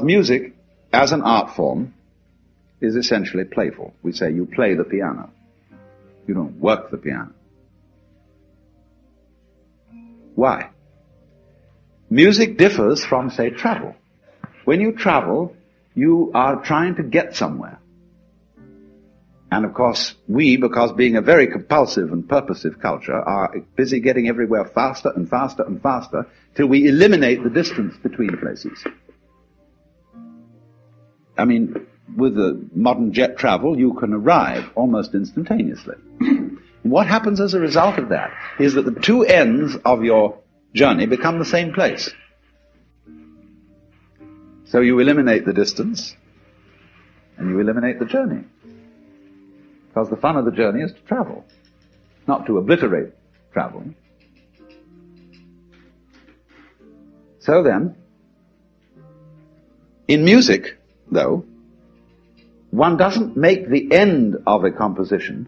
Music, as an art form, is essentially playful. We say you play the piano. You don't work the piano. Why? Music differs from, say, travel. When you travel, you are trying to get somewhere. And of course, we, because being a very compulsive and purposive culture, are busy getting everywhere faster and faster and faster till we eliminate the distance between places. I mean, with the modern jet travel, you can arrive almost instantaneously. What happens as a result of that is that the two ends of your journey become the same place. So you eliminate the distance, and you eliminate the journey. Because the fun of the journey is to travel, not to obliterate travel. So then, in music, though, one doesn't make the end of a composition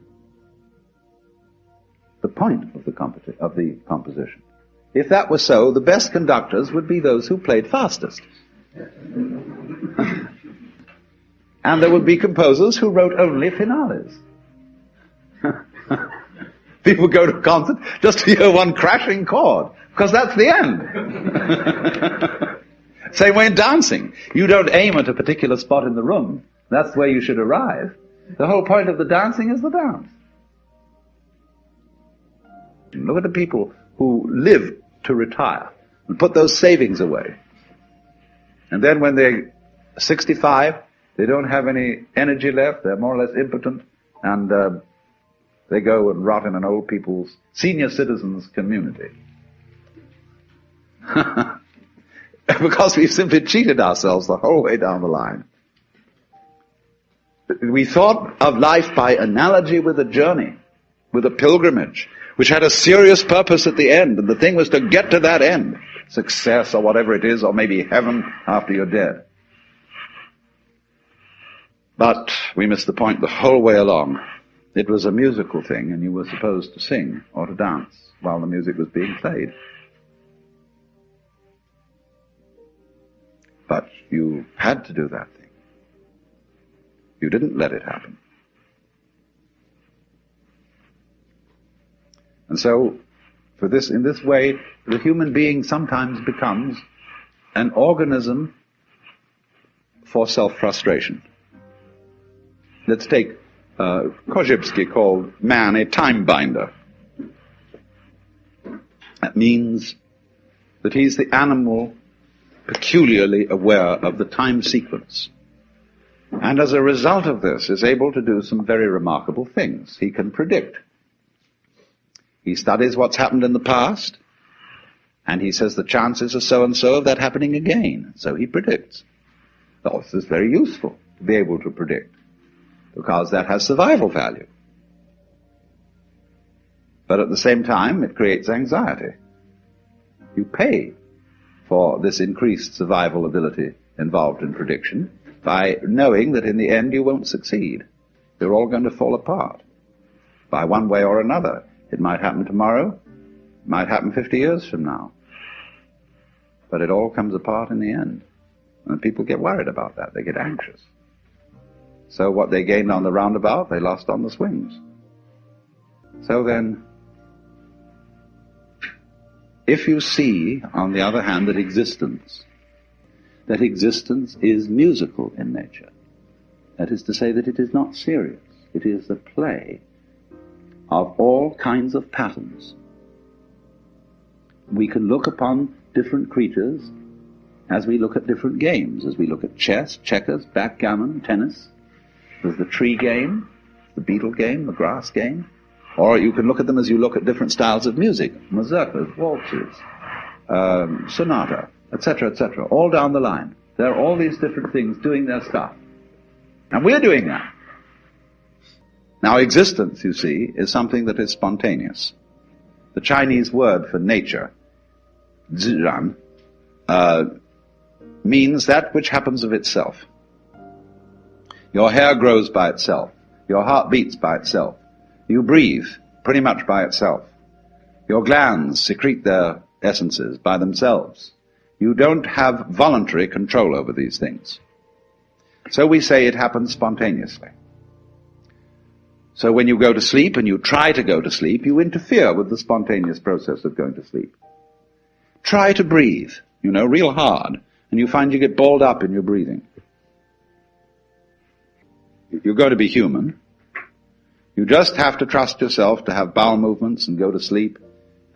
the point of the composition. If that were so, the best conductors would be those who played fastest. And there would be composers who wrote only finales. People go to a concert just to hear one crashing chord, because that's the end. Same way in dancing. You don't aim at a particular spot in the room. That's where you should arrive. The whole point of the dancing is the dance. Look at the people who live to retire and put those savings away. And then when they're 65, they don't have any energy left, they're more or less impotent, and they go and rot in an old people's senior citizens community. Because we've simply cheated ourselves the whole way down the line. We thought of life by analogy with a journey, with a pilgrimage, which had a serious purpose at the end, and the thing was to get to that end, success or whatever it is, or maybe heaven after you're dead. But we missed the point the whole way along. It was a musical thing, and you were supposed to sing or to dance while the music was being played. But you had to do that thing. You didn't let it happen. And so, in this way, the human being sometimes becomes an organism for self-frustration. Let's take Korzybski called man a time binder. That means that he's the animal peculiarly aware of the time sequence. And as a result of this is able to do some very remarkable things. He can predict. He studies what's happened in the past, and he says the chances are so-and-so of that happening again. So he predicts. Oh, this is very useful to be able to predict, because that has survival value. But at the same time, it creates anxiety. You pay for this increased survival ability involved in prediction by knowing that in the end you won't succeed. You're all going to fall apart by one way or another. It might happen tomorrow, it might happen 50 years from now. But it all comes apart in the end. And people get worried about that. They get anxious. So what they gained on the roundabout, they lost on the swings. So then, if you see, on the other hand, that existence is musical in nature, that is to say that it is not serious, it is the play of all kinds of patterns. We can look upon different creatures as we look at different games, as we look at chess, checkers, backgammon, tennis. There's the tree game, the beetle game, the grass game. Or you can look at them as you look at different styles of music, mazurkas, waltzes, sonata, etc., all down the line. There are all these different things doing their stuff. And we're doing that. Now, existence, you see, is something that is spontaneous. The Chinese word for nature, zhiran, means that which happens of itself. Your hair grows by itself. Your heart beats by itself. You breathe pretty much by itself. Your glands secrete their essences by themselves. You don't have voluntary control over these things. So we say it happens spontaneously. So when you go to sleep and you try to go to sleep, you interfere with the spontaneous process of going to sleep. Try to breathe, real hard, and you find you get balled up in your breathing. You're going to be human. You just have to trust yourself to have bowel movements and go to sleep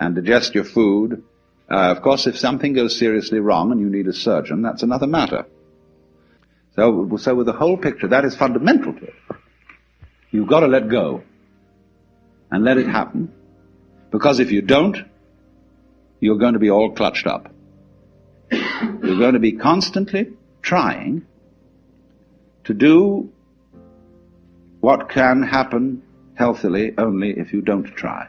and digest your food. Of course, if something goes seriously wrong and you need a surgeon, that's another matter. So with the whole picture, that is fundamental to it. You've got to let go and let it happen, because if you don't, you're going to be all clutched up. You're going to be constantly trying to do what can happen healthily only if you don't try.